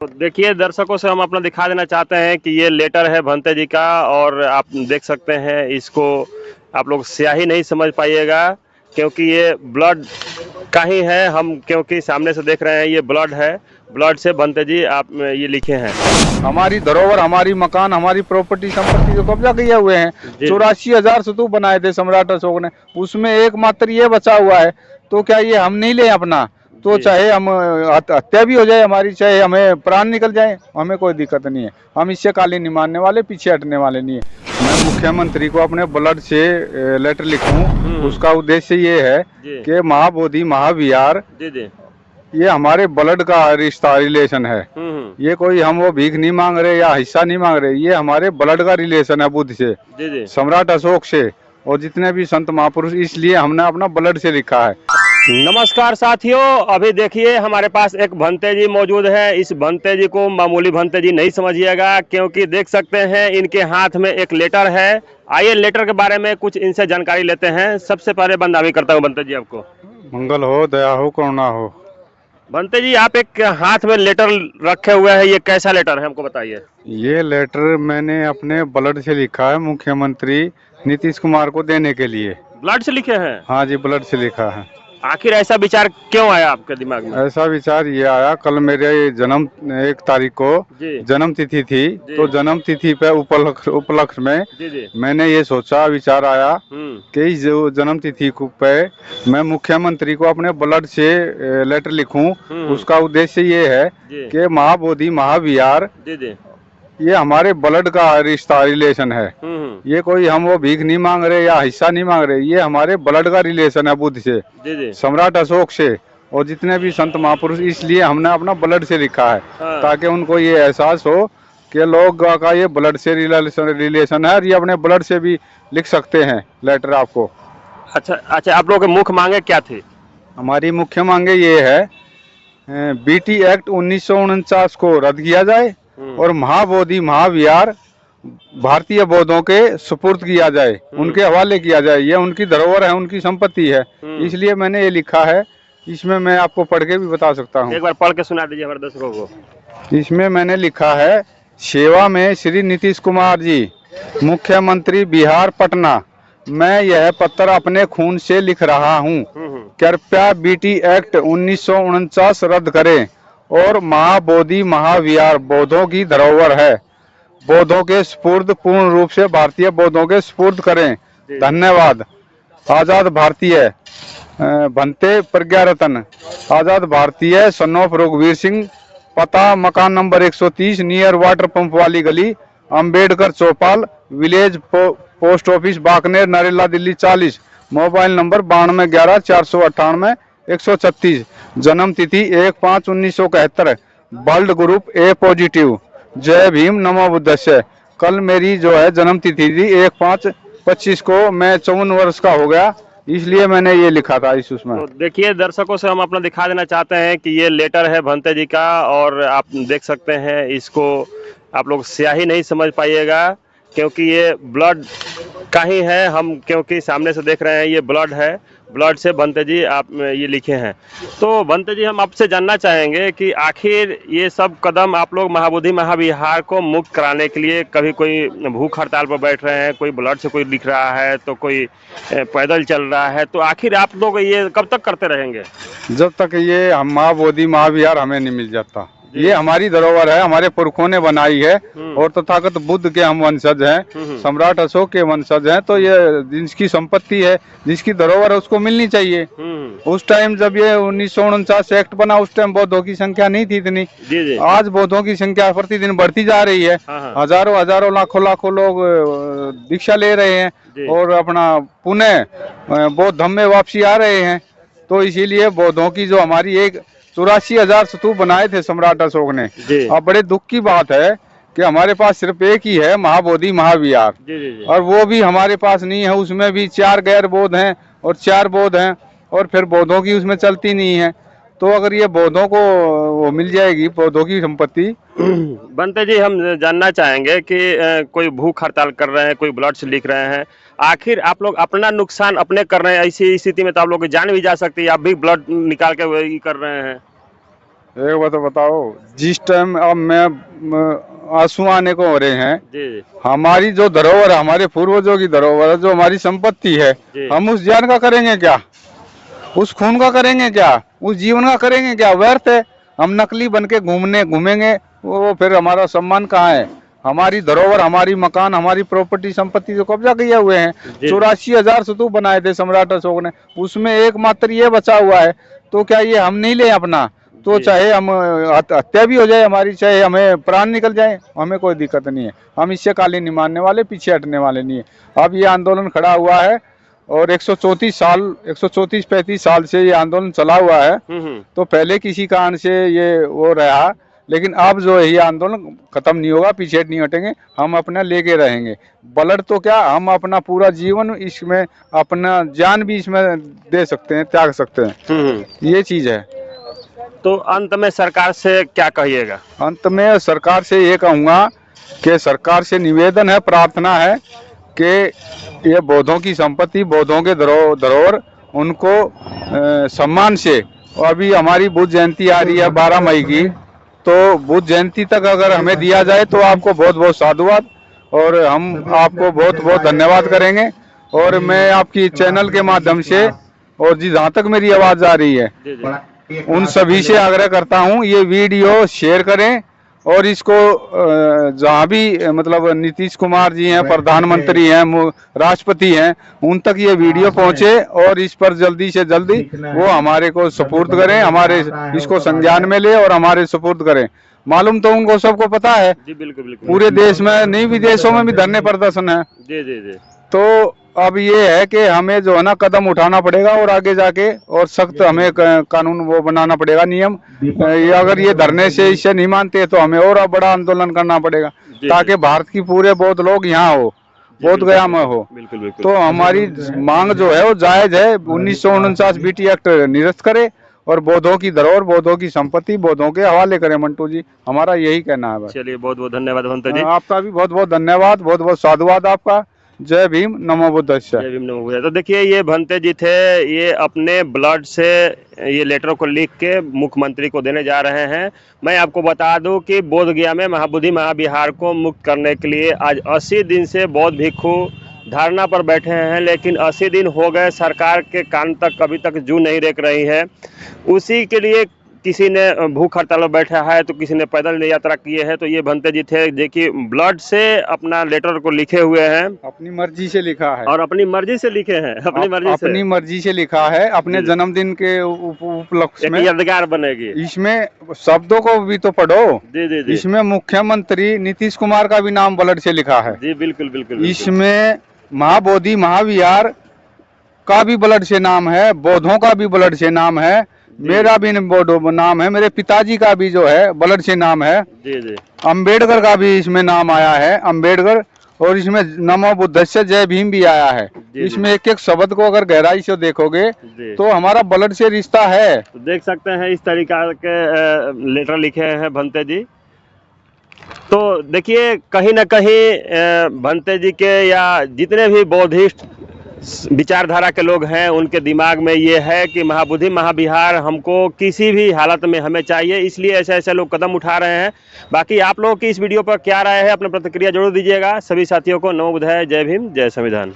तो देखिए दर्शकों से हम अपना दिखा देना चाहते हैं कि ये लेटर है भंते जी का और आप देख सकते हैं इसको। आप लोग स्याही नहीं समझ पाइएगा क्योंकि ये ब्लड का ही है। हम क्योंकि सामने से देख रहे हैं ये ब्लड है। ब्लड से भंते जी आप ये लिखे हैं। हमारी धरोहर, हमारी मकान, हमारी प्रॉपर्टी संपत्ति जो कब्जा किए हुए हैं। जी 84,000 स्तूप बनाए थे सम्राट अशोक ने, उसमें एकमात्र ये बचा हुआ है। तो क्या ये हम नहीं ले अपना? तो जी चाहे हम हत्या भी हो जाए हमारी, चाहे हमें प्राण निकल जाए, हमें कोई दिक्कत नहीं है। हम इससे काली नहीं मानने वाले, पीछे हटने वाले नहीं है। मैं मुख्यमंत्री को अपने ब्लड से लेटर लिखूं, उसका उद्देश्य ये है जी कि महाबोधि महाविहार जी जी ये हमारे ब्लड का रिश्ता रिलेशन है। ये कोई हम वो भीख नहीं मांग रहे या हिस्सा नहीं मांग रहे, ये हमारे ब्लड का रिलेशन है बुद्ध से, जी जी। सम्राट अशोक से और जितने भी संत महापुरुष, इसलिए हमने अपना ब्लड से लिखा है। नमस्कार साथियों, अभी देखिए हमारे पास एक भंते जी मौजूद है। इस भंते जी को मामूली भंते जी नहीं समझिएगा क्योंकि देख सकते हैं इनके हाथ में एक लेटर है। आइए लेटर के बारे में कुछ इनसे जानकारी लेते हैं। सबसे पहले बंदावी करता हूँ भंते जी आपको। मंगल हो, दया हो, करुणा हो। भंते जी आप एक हाथ में लेटर रखे हुए हैं, ये कैसा लेटर है हमको बताइए। ये लेटर मैंने अपने ब्लड से लिखा है, मुख्यमंत्री नीतीश कुमार को देने के लिए। ब्लड से लिखे हैं? हाँ जी, ब्लड से लिखा है। आखिर ऐसा विचार क्यों आया आपके दिमाग में? ऐसा विचार ये आया, कल मेरे जन्म 1 तारीख को जी जन्म तिथि थी, जी तो जन्म तिथि पे उपलक्ष्य में जी जी। मैंने ये सोचा, विचार आया कि इस जो जन्म तिथि पे मैं मुख्यमंत्री को अपने ब्लड से लेटर लिखूं। उसका उद्देश्य ये है जी कि महाबोधि महाविहार जी जी। ये हमारे ब्लड का रिश्ता रिलेशन है। ये कोई हम वो भीख नहीं मांग रहे या हिस्सा नहीं मांग रहे, ये हमारे ब्लड का रिलेशन है बुद्ध से, जी जी। सम्राट अशोक से और जितने भी संत महापुरुष, इसलिए हमने अपना ब्लड से लिखा है। हाँ। ताकि उनको ये एहसास हो कि लोग का ये ब्लड से रिलेशन है और ये अपने ब्लड से भी लिख सकते हैं लेटर आपको। अच्छा अच्छा, आप लोगों के मुख्य मांगे क्या थी? हमारी मुख्य मांगे ये है, बीटी एक्ट 1949 को रद्द किया जाए और महाबोधि महाविहार भारतीय बौद्धों के सुपुर्द किया जाए, उनके हवाले किया जाए। ये उनकी धरोहर है, उनकी संपत्ति है, इसलिए मैंने ये लिखा है। इसमें मैं आपको पढ़ के भी बता सकता हूँ। एक बार पढ़ के सुना दीजिए हमारे दर्शकों को। इसमें मैंने लिखा है, सेवा में श्री नीतीश कुमार जी, मुख्यमंत्री बिहार पटना, मैं यह पत्र अपने खून से लिख रहा हूँ। कृपया बीटी एक्ट 1949 रद्द करें और महाबोधि महाविहार बौद्धों की धरोहर है, बौद्धों के सुपुर्द पूर्ण रूप से भारतीय बौद्धों के सुपुर्द करें। धन्यवाद। आजाद भारतीय भंते प्रज्ञा रतन, आजाद भारतीय सन ऑफ रघुवीर सिंह, पता मकान नंबर 130 नियर वाटर पंप वाली गली, अंबेडकर चौपाल, village post office Bakner, Narela, Delhi 40, mobile number 92 11 498 136, जन्म तिथि 1/5/1971, ब्लड ग्रुप ए पॉजिटिव। जय भीम, नमो बुद्धस्य। कल मेरी जो है जन्म तिथि थी 1/5/25 को, मैं 54 वर्ष का हो गया, इसलिए मैंने ये लिखा था इस उसमें। तो देखिए दर्शकों से हम अपना दिखा देना चाहते हैं कि ये लेटर है भंते जी का और आप देख सकते हैं इसको। आप लोग स्याही नहीं समझ पाइएगा क्योंकि ये ब्लड का ही है। हम क्योंकि सामने से देख रहे हैं ये ब्लड है। ब्लड से भंते जी आप ये लिखे हैं। तो भंते जी हम आपसे जानना चाहेंगे कि आखिर ये सब कदम आप लोग महाबोधि महाविहार को मुक्त कराने के लिए, कभी कोई भूख हड़ताल पर बैठ रहे हैं, कोई ब्लड से कोई लिख रहा है तो कोई पैदल चल रहा है, तो आखिर आप लोग ये कब तक करते रहेंगे? जब तक ये हम महाबोधि महाविहार हमें नहीं मिल जाता। ये हमारी धरोहर है, हमारे पुरखों ने बनाई है और तथागत बुद्ध के हम वंशज हैं, सम्राट अशोक के वंशज हैं। तो ये जिसकी संपत्ति है, जिसकी धरोहर है, उसको मिलनी चाहिए। उस टाइम जब ये 1949 एक्ट बना, उस टाइम बौद्धों की संख्या नहीं थी इतनी। जी जी। आज बौद्धों की संख्या प्रतिदिन बढ़ती जा रही है। हजारों हजारों लाखों लाखों लोग दीक्षा ले रहे हैं और अपना पुनः बौद्ध धम्म में वापसी आ रहे हैं। तो इसीलिए बौद्धों की जो हमारी 84,000 स्तूप बनाए थे सम्राट अशोक ने। अब बड़े दुख की बात है कि हमारे पास सिर्फ एक ही है, महाबोधि महाविहार, और वो भी हमारे पास नहीं है। उसमें भी 4 गैर बौद्ध हैं और 4 बौद्ध हैं, और फिर बौद्धों की उसमें चलती नहीं है। तो अगर ये बौद्धों को वो मिल जाएगी, बौद्धों की संपत्ति। बनते जी हम जानना चाहेंगे कि कोई भूख हड़ताल कर रहे हैं, कोई ब्लड से लिख रहे हैं, आखिर आप लोग अपना नुकसान अपने कर रहे हैं? ऐसी स्थिति में तो आप लोग की जान भी जा सकती है, आप भी ब्लड निकाल के वही कर रहे हैं। एक बात बताओ, जिस टाइम अब मैं आंसू आने को हो रहे हैं, जी हमारी जो धरोहर है, हमारे पूर्वजों की धरोहर है, जो हमारी संपत्ति है, जी हम उस जान का करेंगे क्या, उस खून का करेंगे क्या, उस जीवन का करेंगे क्या? व्यर्थ है। हम नकली बन के घूमेंगे, वो फिर हमारा सम्मान कहाँ है? हमारी धरोहर, हमारी मकान, हमारी प्रॉपर्टी संपत्ति जो कब्जा किए हुए हैं, जी 84,000 स्तूप बनाए थे सम्राट अशोक ने, उसमें एकमात्र ये बचा हुआ है, तो क्या ये हम नहीं ले अपना? तो जी चाहे हम हत्या भी हो जाए हमारी, चाहे हमें प्राण निकल जाए, हमें कोई दिक्कत नहीं है। हम इससे काले नहीं मानने वाले, पीछे हटने वाले नहीं है। अब ये आंदोलन खड़ा हुआ है और 134-35 साल से ये आंदोलन चला हुआ है। तो पहले किसी कारण से ये वो रहा, लेकिन अब जो है ये आंदोलन खत्म नहीं होगा, पीछे नहीं हटेंगे, हम अपना लेके रहेंगे। ब्लड तो क्या, हम अपना पूरा जीवन इसमें, अपना जान भी इसमें दे सकते हैं, त्याग सकते हैं। ये चीज है। तो अंत में सरकार से क्या कहिएगा? अंत में सरकार से ये कहूँगा कि सरकार से निवेदन है, प्रार्थना है कि ये बौद्धों की संपत्ति, बौद्धों के धरोहर, उनको सम्मान से, और अभी हमारी बुद्ध जयंती आ रही है 12 मई की, तो बुद्ध जयंती तक अगर हमें दिया जाए तो आपको बहुत बहुत साधुवाद, और हम आपको बहुत बहुत धन्यवाद करेंगे। और मैं आपकी चैनल के माध्यम से, और जी जहाँ तक मेरी आवाज़ आ रही है, जी जी उन सभी से आग्रह करता हूँ ये वीडियो शेयर करें, और इसको जहाँ भी मतलब नीतीश कुमार जी हैं, प्रधानमंत्री हैं, राष्ट्रपति हैं, उन तक ये वीडियो पहुँचे, और इस पर जल्दी से जल्दी वो हमारे को सुपुर्द करें, हमारे इसको संज्ञान में ले और हमारे सुपुर्द करें। मालूम तो उनको सबको पता है, जी, बिल्कुल बिल्कुल पूरे देश में नहीं, विदेशों में भी धरने प्रदर्शन है। जी जी जी तो अब ये है कि हमें जो है ना कदम उठाना पड़ेगा, और आगे जाके और सख्त हमें कानून वो बनाना पड़ेगा, नियम। ये अगर ये धरने से इससे नहीं मानते तो हमें और बड़ा आंदोलन करना पड़ेगा, ताकि भारत की पूरे बौद्ध लोग यहाँ हो, बोध गया में हो। बिल्कुल बिल्कुल तो हमारी मांग जो है वो जायज है, 1949 बीटी एक्ट निरस्त करे, और बौद्धों की धरोहर, बौद्धों की संपत्ति बौद्धों के हवाले करें। मंटू जी, हमारा यही कहना है भाई। चलिए, बहुत बहुत धन्यवाद भंते जी। आपका भी बहुत बहुत धन्यवाद, बहुत बहुत साधुवाद आपका। जय भीम, नमो बुद्धस्य। जय भीम नमो बुद्धाय। तो देखिए, ये भंते जी थे, ये अपने ब्लड से ये लेटर को लिख के मुख्यमंत्री को देने जा रहे हैं। मैं आपको बता दूं कि बोध गया में महाबोधि महाविहार को मुक्त करने के लिए आज 80 दिन से बौद्ध भिक्षु धरना पर बैठे हैं, लेकिन 80 दिन हो गए, सरकार के कान तक अभी तक जू नहीं रेक रही है। उसी के लिए किसी ने भूख हड़ताल पर बैठा है, तो किसी ने पैदल यात्रा किए है। तो ये भंते जी थे, देखिए ब्लड से अपना लेटर को लिखे हुए हैं, अपनी मर्जी से लिखा है, और अपनी मर्जी से लिखे हैं, अपनी मर्जी से लिखा है, अपने जन्मदिन के उपलक्ष्य एक में। यादगार बनेगी। इसमें शब्दों को भी तो पढ़ो। जी जी जी इसमें मुख्यमंत्री नीतीश कुमार का भी नाम ब्लड से लिखा है। जी, बिल्कुल बिल्कुल। इसमें महाबोधि महाविहार का भी ब्लड से नाम है, बौद्धों का भी ब्लड से नाम है, मेरा भी नाम है, मेरे पिताजी का भी जो है ब्लड से नाम है। जी जी अंबेडकर का भी इसमें नाम आया है, अंबेडकर। और इसमें नमो बुद्धस्य, जय भीम भी आया है। इसमें एक एक शब्द को अगर गहराई से देखोगे तो हमारा ब्लड से रिश्ता है। तो देख सकते हैं, इस तरीका के लेटर लिखे हैं भंते जी। तो देखिए, कहीं ना कहीं भंते जी के या जितने भी बौद्धिस्ट विचारधारा के लोग हैं, उनके दिमाग में ये है कि महाबोधि महाविहार हमको किसी भी हालत में हमें चाहिए, इसलिए ऐसे ऐसे लोग कदम उठा रहे हैं। बाकी आप लोगों की इस वीडियो पर क्या राय है, अपनी प्रतिक्रिया जरूर दीजिएगा। सभी साथियों को नमो बुद्धाय, जय भीम, जय संविधान।